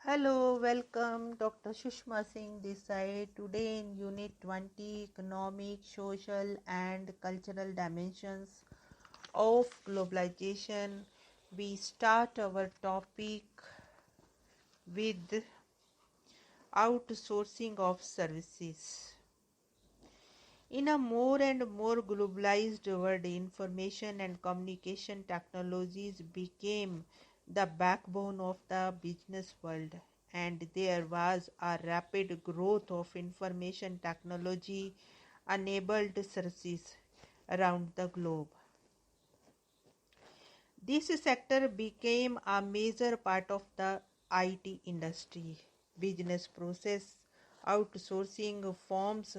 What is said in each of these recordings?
Hello, welcome. Dr. Sushma Singh this side. Today in Unit 20, Economic, Social and Cultural Dimensions of Globalization, we start our topic with outsourcing of services. In a more and more globalized world, information and communication technologies became the backbone of the business world, and there was a rapid growth of information technology enabled services around the globe. This sector became a major part of the IT industry. Business process outsourcing forms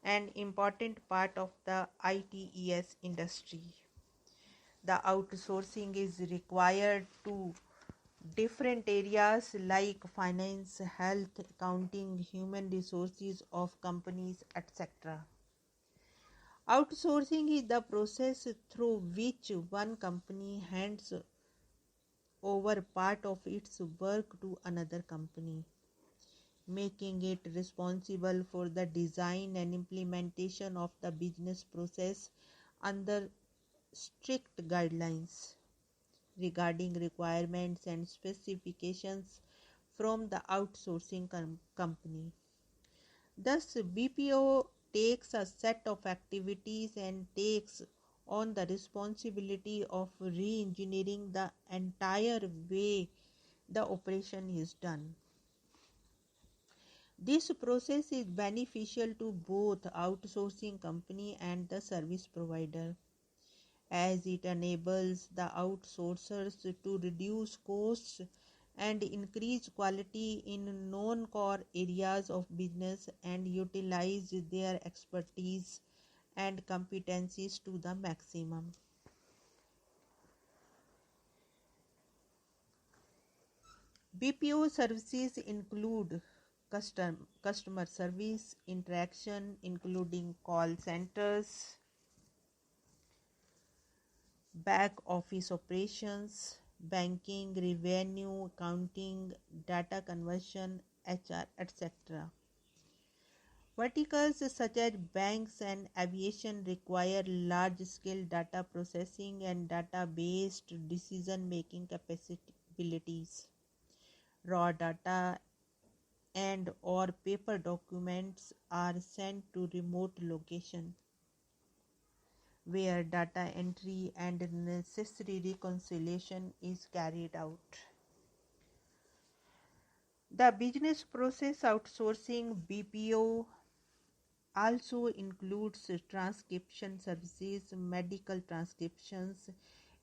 an important part of the ITES industry. The outsourcing is required to different areas like finance, health, accounting, human resources of companies, etc. Outsourcing is the process through which one company hands over part of its work to another company, making it responsible for the design and implementation of the business process under strict guidelines regarding requirements and specifications from the outsourcing company. Thus, BPO takes a set of activities and takes on the responsibility of re-engineering the entire way the operation is done. This process is beneficial to both outsourcing company and the service provider, as it enables the outsourcers to reduce costs and increase quality in non-core areas of business and utilize their expertise and competencies to the maximum. BPO services include customer service interaction, including call centers, back office operations, banking, revenue, accounting, data conversion, HR, etc. Verticals such as banks and aviation require large-scale data processing and data-based decision-making capabilities. Raw data and or paper documents are sent to remote location where data entry and necessary reconciliation is carried out. The business process outsourcing BPO also includes transcription services. Medical transcriptions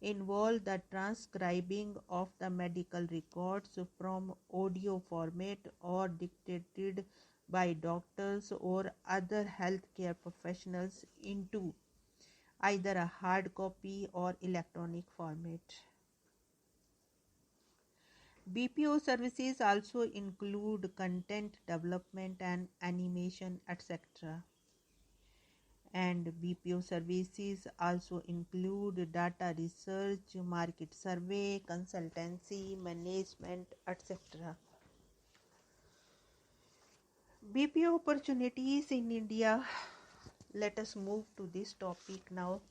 involve the transcribing of the medical records from audio format or dictated by doctors or other healthcare professionals into either a hard copy or electronic format. BPO services also include content development and animation, etc. And BPO services also include data research, market survey, consultancy, management, etc. BPO opportunities in India. Let us move to this topic now.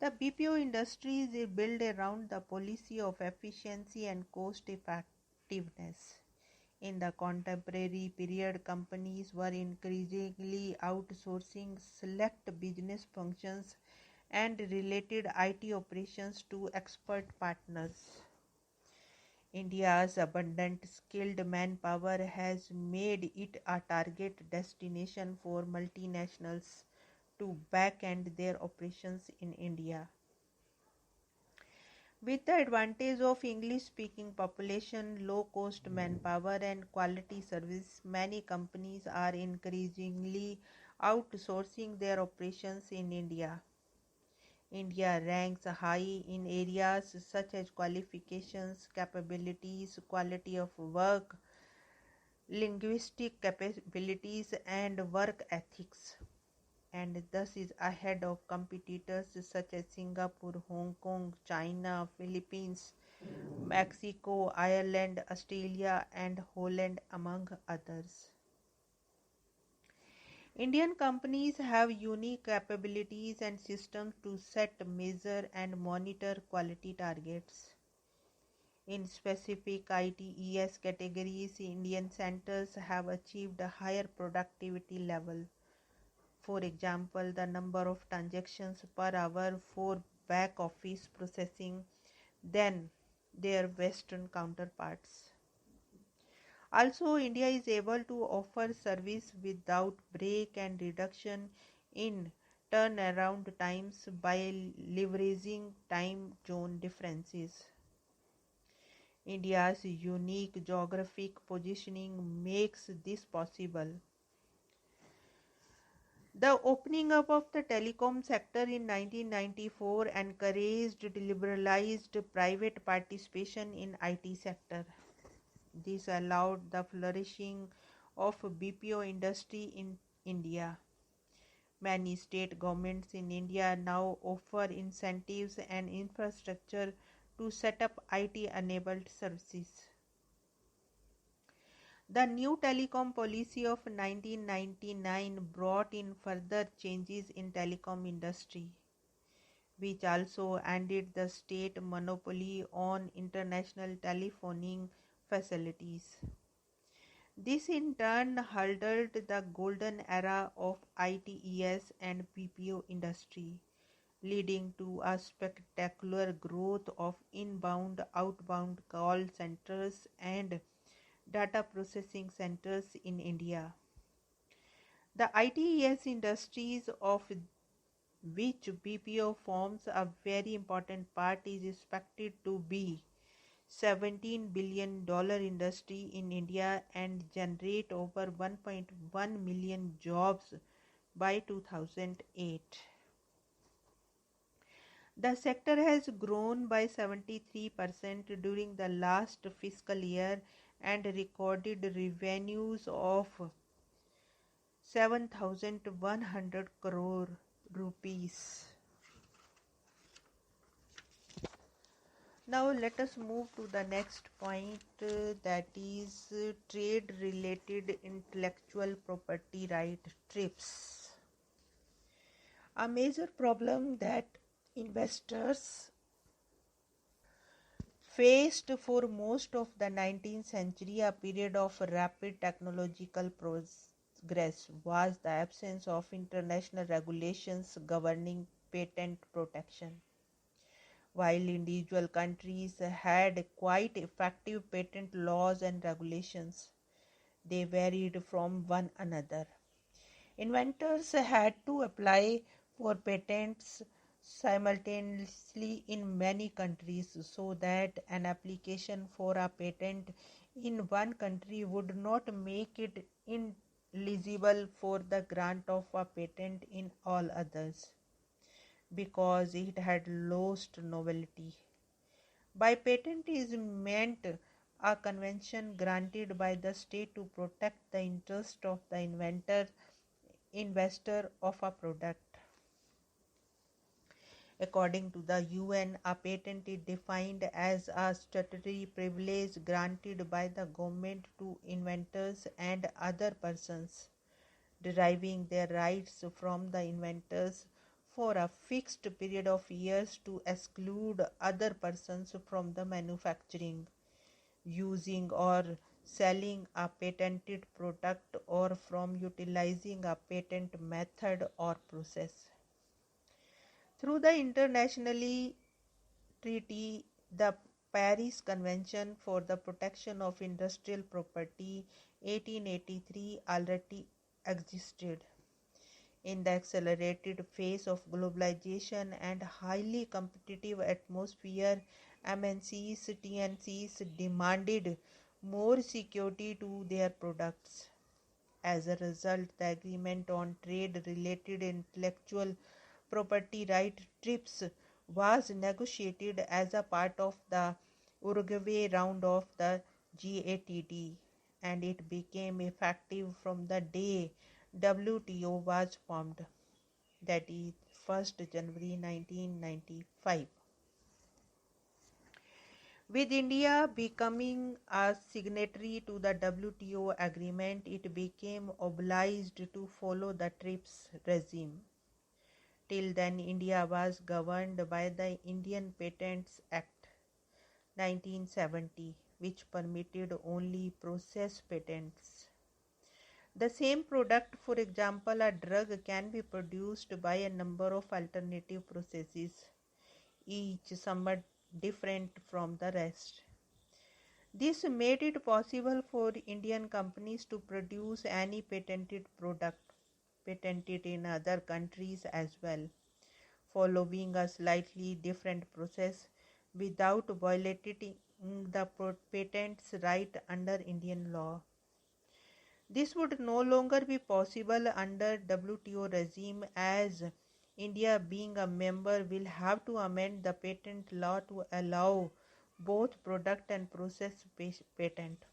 The BPO industry is built around the policy of efficiency and cost effectiveness. In the contemporary period, companies were increasingly outsourcing select business functions and related IT operations to expert partners. India's abundant skilled manpower has made it a target destination for multinationals to back-end their operations in India. With the advantage of English-speaking population, low-cost manpower and quality service, many companies are increasingly outsourcing their operations in India. India ranks high in areas such as qualifications, capabilities, quality of work, linguistic capabilities, and work ethics, and thus is ahead of competitors such as Singapore, Hong Kong, China, Philippines, Mexico, Ireland, Australia, and Holland, among others. Indian companies have unique capabilities and systems to set, measure, and monitor quality targets. In specific ITES categories, Indian centers have achieved a higher productivity level. For example, the number of transactions per hour for back office processing than their Western counterparts. Also, India is able to offer service without break and reduction in turnaround times by leveraging time zone differences. India's unique geographic positioning makes this possible. The opening up of the telecom sector in 1994 encouraged liberalized private participation in IT sector. This allowed the flourishing of BPO industry in India. Many state governments in India now offer incentives and infrastructure to set up IT-enabled services. The new telecom policy of 1999 brought in further changes in telecom industry, which also ended the state monopoly on international telephoning facilities. This in turn heralded the golden era of ITES and BPO industry, leading to a spectacular growth of inbound, outbound call centers and data processing centers in India. The ITES industries, of which BPO forms a very important part, is expected to be $17 billion industry in India and generate over 1.1 million jobs by 2008. The sector has grown by 73% during the last fiscal year and recorded revenues of 7,100 crore rupees. Now let us move to the next point, that is trade related intellectual property right trips. A major problem that investors faced for most of the 19th century, a period of rapid technological progress, was the absence of international regulations governing patent protection. While individual countries had quite effective patent laws and regulations, they varied from one another. Inventors had to apply for patents simultaneously in many countries so that an application for a patent in one country would not make it ineligible for the grant of a patent in all others, because it had lost novelty. By patent is meant a convention granted by the state to protect the interest of the investor of a product. According to the UN, a patent is defined as a statutory privilege granted by the government to inventors and other persons, deriving their rights from the inventors for a fixed period of years to exclude other persons from the manufacturing, using or selling a patented product or from utilizing a patent method or process. Through the internationally treaty, the Paris Convention for the Protection of Industrial Property 1883 already existed. In the accelerated phase of globalization and highly competitive atmosphere, MNCs, TNCs demanded more security to their products. As a result, the agreement on trade-related intellectual property right TRIPS was negotiated as a part of the Uruguay round of the GATT, and it became effective from the day WTO was formed, that is 1st January 1995. With India becoming a signatory to the WTO agreement, it became obliged to follow the TRIPS regime. Till then, India was governed by the Indian Patents Act 1970, which permitted only process patents. The same product, for example, a drug, can be produced by a number of alternative processes, each somewhat different from the rest. This made it possible for Indian companies to produce any patented product patented in other countries as well, following a slightly different process without violating the patent's right under Indian law. This would no longer be possible under WTO regime, as India, being a member, will have to amend the patent law to allow both product and process patent.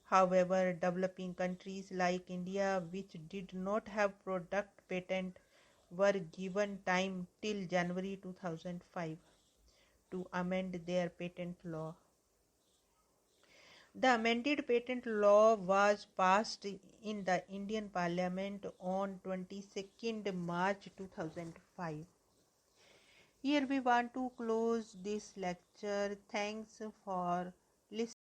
However, developing countries like India, which did not have product patent, were given time till January 2005 to amend their patent law. The amended patent law was passed in the Indian Parliament on 22nd March 2005. Here we want to close this lecture. Thanks for listening.